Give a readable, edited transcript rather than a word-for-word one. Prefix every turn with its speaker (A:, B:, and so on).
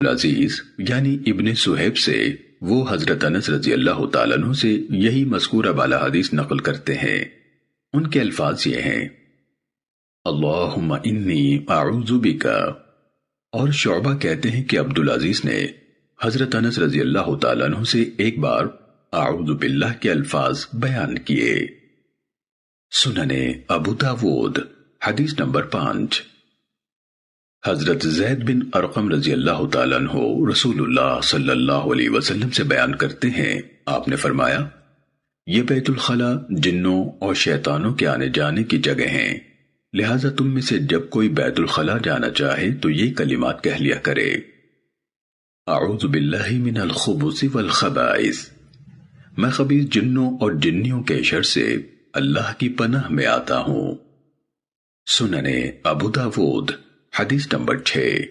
A: अजीज यानी इब्ने सुहैब से वो हजरत अनस रजी अल्लाह तआला अन्हु से यही मज़कूरा बाला हदीस नकल करते हैं। उनके अल्फाज ये हैं, अल्लाहुम्मा इन्नी अऊज़ु बिका। और शुअबा कहते हैं कि अब्दुल अजीज ने हजरत अनस रजी अल्लाह तआला अन्हु से एक बार अऊज़ु बिल्लाह के अल्फाज बयान किए। सुनने अबू दाऊद हदीस नंबर 5। हजरत ज़ैद बिन अरकम रजी अल्लाह तआला अन्हु रसूलुल्लाह सल्लल्लाहु अलैहि वसल्लम से बयान करते हैं, आपने फरमाया, ये बैतुल खला जिन्नों और शैतानों के आने जाने की जगह हैं, लिहाजा तुम में से जब कोई बैतुल खला जाना चाहे तो ये कलिमात कह लिया करे, अऊज़ु बिल्लाहि मिनल खुबुसि वल खबाइस। मैं खबीस जिन्नों और जिन्नियों के शर से अल्लाह की पनाह में आता हूं। सुनने अबू दाऊद हदीस नंबर 6।